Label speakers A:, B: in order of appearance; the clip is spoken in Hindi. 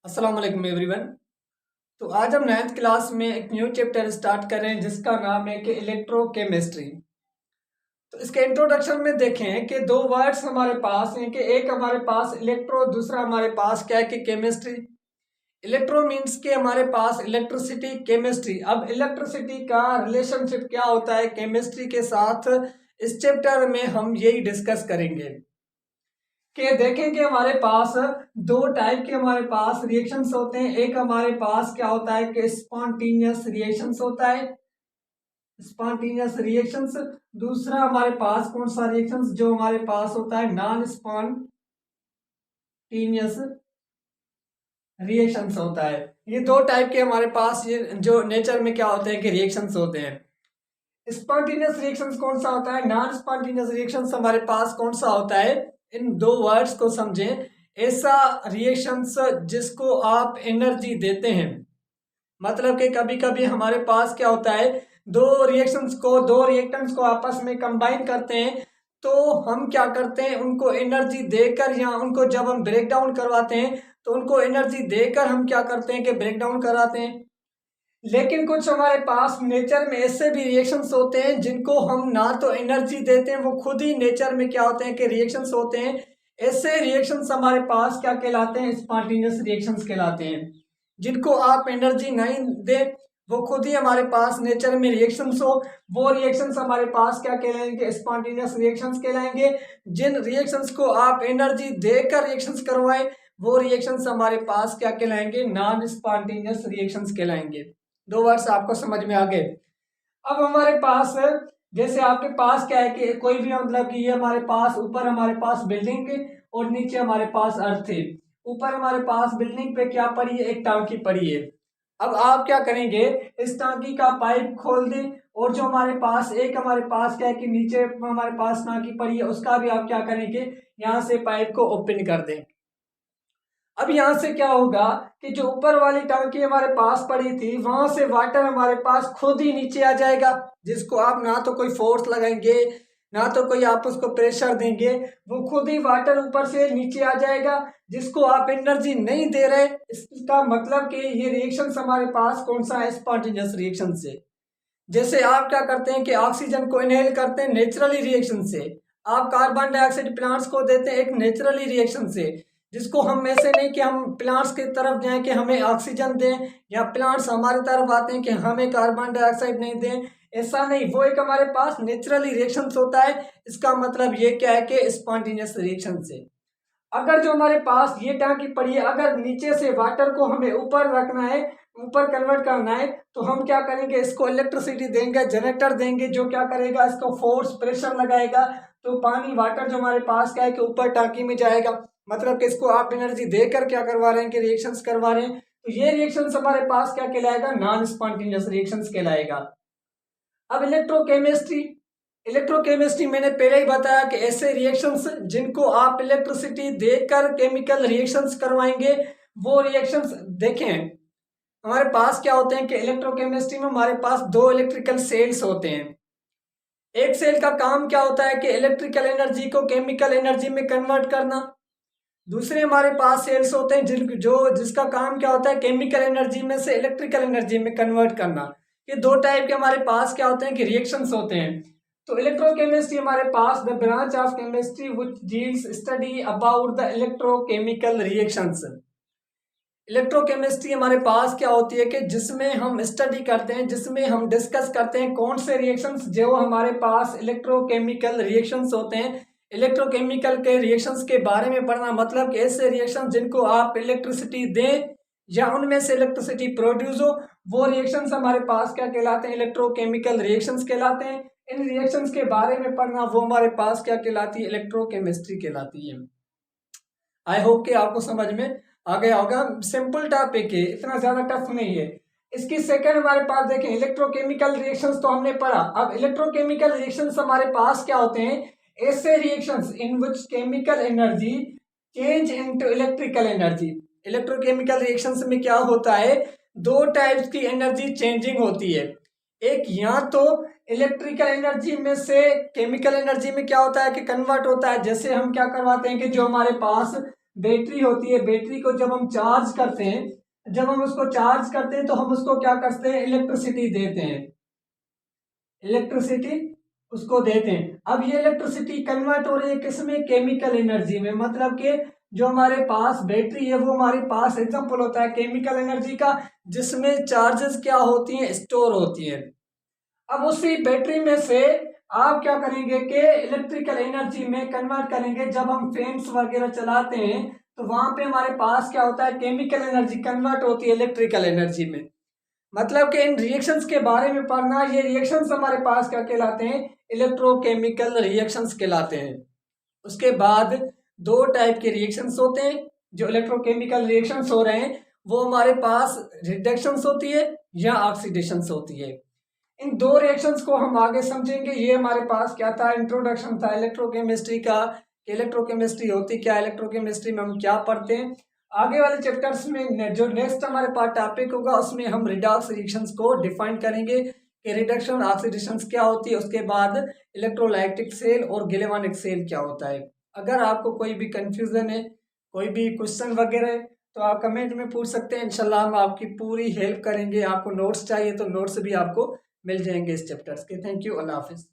A: अस्सलाम वालेकुम एवरीवन। तो आज हम 9th क्लास में एक न्यू चैप्टर स्टार्ट कर रहे हैं जिसका नाम है कि इलेक्ट्रोकेमिस्ट्री। तो इसके इंट्रोडक्शन में देखें कि दो वर्ड्स हमारे पास हैं कि एक हमारे पास इलेक्ट्रो, दूसरा हमारे पास क्या है कि केमिस्ट्री। इलेक्ट्रो मीन्स कि हमारे पास इलेक्ट्रिसिटी, केमिस्ट्री। अब इलेक्ट्रिसिटी का रिलेशनशिप क्या होता है केमिस्ट्री के साथ, इस चैप्टर में हम यही डिस्कस करेंगे कि देखें कि हमारे पास दो टाइप के हमारे पास रिएक्शंस होते हैं। एक हमारे पास क्या होता है कि स्पॉन्टेनियस रिएक्शंस होता है, स्पॉन्टेनियस रिएक्शंस। दूसरा हमारे पास कौन सा रिएक्शंस जो हमारे पास होता है, नॉन स्पॉन्टेनियस रिएक्शंस होता है। ये दो टाइप के हमारे पास ये जो नेचर में क्या होते हैं कि रिएक्शंस होते हैं। स्पॉन्टेनियस रिएक्शंस कौन सा होता है, नॉन स्पॉन्टेनियस रिएक्शंस हमारे पास कौन सा होता है। इन दो वर्ड्स को समझें। ऐसा रिएक्शंस जिसको आप एनर्जी देते हैं, मतलब कि कभी कभी हमारे पास क्या होता है, दो रिएक्टेंट्स को आपस में कंबाइन करते हैं, तो हम क्या करते हैं उनको एनर्जी देकर, या उनको जब हम ब्रेक डाउन करवाते हैं तो उनको एनर्जी देकर हम क्या करते हैं कि ब्रेक डाउन कराते हैं। लेकिन कुछ हमारे पास नेचर में ऐसे भी रिएक्शंस होते हैं जिनको हम ना तो एनर्जी देते हैं, वो खुद ही नेचर में क्या होते हैं कि रिएक्शंस होते हैं। ऐसे रिएक्शंस हमारे पास क्या कहलाते हैं, स्पॉन्टेनियस रिएक्शंस कहलाते हैं। जिनको आप एनर्जी नहीं दे, वो खुद ही हमारे पास नेचर में रिएक्शंस हो, वो रिएक्शंस हमारे पास क्या कहलाएंगे, स्पॉन्टेनियस रिएक्शंस कहलाएंगे। जिन रिएक्शंस को आप एनर्जी देकर रिएक्शंस करवाएं, वो रिएक्शंस हमारे पास क्या कहलाएंगे, नॉन स्पॉन्टेनियस रिएक्शंस कहलाएंगे। दो वर्ड्स आपको समझ में आ गए। अब हमारे पास जैसे आपके पास क्या है कि कोई भी मतलब कि ये हमारे पास ऊपर हमारे पास बिल्डिंग और नीचे हमारे पास अर्थ है। ऊपर हमारे पास बिल्डिंग पे क्या पड़ी है, एक टांकी पड़ी है। अब आप क्या करेंगे, इस टांकी का पाइप खोल दें, और जो हमारे पास हमारे पास क्या है कि नीचे हमारे पास टांकी पड़ी है, उसका भी आप क्या करेंगे, यहाँ से पाइप को ओपन कर दें। अब यहां से क्या होगा कि जो ऊपर वाली टंकी हमारे पास पड़ी थी, वहां से वाटर हमारे पास खुद ही नीचे आ जाएगा, जिसको आप ना तो कोई फोर्स लगाएंगे, ना तो कोई आप उसको प्रेशर देंगे, वो खुद ही वाटर ऊपर से नीचे आ जाएगा, जिसको आप एनर्जी नहीं दे रहे। इसका मतलब कि ये रिएक्शन हमारे पास कौन सा है, स्पॉन्टेनियस रिएक्शन से। जैसे आप क्या करते हैं कि ऑक्सीजन को इनहेल करते हैं नेचुरली रिएक्शन से, आप कार्बन डाइऑक्साइड प्लांट्स को देते हैं एक नेचुरली रिएक्शन से, जिसको हम ऐसे नहीं कि हम प्लांट्स की तरफ जाएं कि हमें ऑक्सीजन दें, या प्लांट्स हमारी तरफ आते हैं कि हमें कार्बन डाइऑक्साइड नहीं दें। ऐसा नहीं, वो एक हमारे पास नेचुरली रिएक्शन होता है। इसका मतलब ये क्या है कि स्पॉन्टेनियस रिएक्शन से। अगर जो हमारे पास ये टांकी पड़ी है, अगर नीचे से वाटर को हमें ऊपर रखना है, ऊपर कन्वर्ट करना है, तो हम क्या करेंगे, इसको इलेक्ट्रिसिटी देंगे, जनरेटर देंगे, जो क्या करेगा, इसको फोर्स प्रेशर लगाएगा, तो पानी वाटर जो हमारे पास क्या है कि ऊपर टांकी में जाएगा। मतलब कि इसको आप एनर्जी देकर क्या करवा रहे हैं कि रिएक्शंस करवा रहे हैं। तो ये रिएक्शंस हमारे पास क्या कहलाएगा, नॉन स्पॉन्टेनियस रिएक्शंस कहलाएगा। अब इलेक्ट्रोकेमिस्ट्री मैंने पहले ही बताया कि ऐसे रिएक्शंस जिनको आप इलेक्ट्रिसिटी देकर केमिकल रिएक्शंस करवाएंगे, वो रिएक्शंस देखें। हमारे पास क्या होते हैं कि इलेक्ट्रोकेमिस्ट्री में हमारे पास दो इलेक्ट्रिकल सेल्स होते हैं। एक सेल का काम क्या होता है कि इलेक्ट्रिकल एनर्जी को केमिकल एनर्जी में कन्वर्ट करना। दूसरे हमारे पास सेल्स होते हैं जिसका काम क्या होता है, केमिकल एनर्जी में से इलेक्ट्रिकल एनर्जी में कन्वर्ट करना। ये दो टाइप के हमारे पास क्या होते हैं कि रिएक्शंस होते हैं। तो इलेक्ट्रोकेमिस्ट्री हमारे पास the branch of chemistry which deals study about the electrochemical reactions. Electrochemistry हमारे पास क्या होती है कि जिसमें हम स्टडी करते हैं, जिसमें हम डिस्कस करते हैं कौन से रिएक्शंस जो हमारे पास इलेक्ट्रोकेमिकल रिएक्शंस होते हैं। इलेक्ट्रोकेमिकल के रिएक्शंस के बारे में पढ़ना, मतलब कि ऐसे रिएक्शन जिनको आप इलेक्ट्रिसिटी दें या उनमें से इलेक्ट्रिसिटी प्रोड्यूस हो, वो रिएक्शंस हमारे पास क्या कहलाते हैं, इलेक्ट्रोकेमिकल रिएक्शंस कहलाते हैं। इन रिएक्शंस के बारे में पढ़ना, वो हमारे पास क्या कहलाती है, इलेक्ट्रोकेमिस्ट्री कहलाती है। आई होप कि आपको समझ में आ गया होगा। सिंपल टॉपिक है, इतना ज्यादा टफ नहीं है। इसकी सेकंड हमारे पास देखें, इलेक्ट्रोकेमिकल रिएक्शंस तो हमने पढ़ा। अब इलेक्ट्रोकेमिकल रिएक्शंस हमारे पास क्या होते हैं, ऐसे reactions in which chemical energy change into electrical energy. Electrochemical reactions में क्या होता है, दो टाइप्स की एनर्जी चेंजिंग होती है। एक या तो इलेक्ट्रिकल एनर्जी में से केमिकल एनर्जी में क्या होता है कि कन्वर्ट होता है। जैसे हम क्या करवाते हैं कि जो हमारे पास बैटरी होती है, बैटरी को जब हम चार्ज करते हैं, जब हम उसको चार्ज करते हैं तो हम उसको क्या करते हैं, इलेक्ट्रिसिटी देते हैं, इलेक्ट्रिसिटी उसको देते हैं। अब ये इलेक्ट्रिसिटी कन्वर्ट हो रही है किसमें, केमिकल एनर्जी में। मतलब कि जो हमारे पास बैटरी है वो हमारे पास एग्जांपल होता है केमिकल एनर्जी का, जिसमें चार्जेस क्या होती हैं, स्टोर होती हैं। अब उसी बैटरी में से आप क्या करेंगे कि इलेक्ट्रिकल एनर्जी में कन्वर्ट करेंगे। जब हम फैंस वगैरह चलाते हैं तो वहां पे हमारे पास क्या होता है, केमिकल एनर्जी कन्वर्ट होती है इलेक्ट्रिकल एनर्जी में। मतलब कि इन रिएक्शंस के बारे में पढ़ना, ये रिएक्शंस हमारे पास क्या कहलाते हैं, इलेक्ट्रोकेमिकल रिएक्शंस कहलाते हैं। उसके बाद दो टाइप के रिएक्शंस होते हैं। जो इलेक्ट्रोकेमिकल रिएक्शंस हो रहे हैं वो हमारे पास रिडक्शंस होती है या ऑक्सीडेशंस होती है। इन दो रिएक्शंस को हम आगे समझेंगे। ये हमारे पास क्या था, इंट्रोडक्शन था इलेक्ट्रोकेमिस्ट्री का। इलेक्ट्रोकेमिस्ट्री होती क्या, इलेक्ट्रोकेमिस्ट्री में हम क्या पढ़ते हैं। आगे वाले चैप्टर्स में जो नेक्स्ट हमारे पास टॉपिक होगा उसमें हम रिडॉक्स रिएक्शंस को डिफाइन करेंगे कि रिडक्शन ऑक्सीडेशन क्या होती है। उसके बाद इलेक्ट्रोलाइटिक सेल और गैल्वेनिक सेल क्या होता है। अगर आपको कोई भी कंफ्यूजन है, कोई भी क्वेश्चन वगैरह है, तो आप कमेंट में पूछ सकते हैं। इंशाल्लाह हम आपकी पूरी हेल्प करेंगे। आपको नोट्स चाहिए तो नोट्स भी आपको मिल जाएंगे इस चैप्टर्स के। थैंक यू, अल्लाह हाफिज़।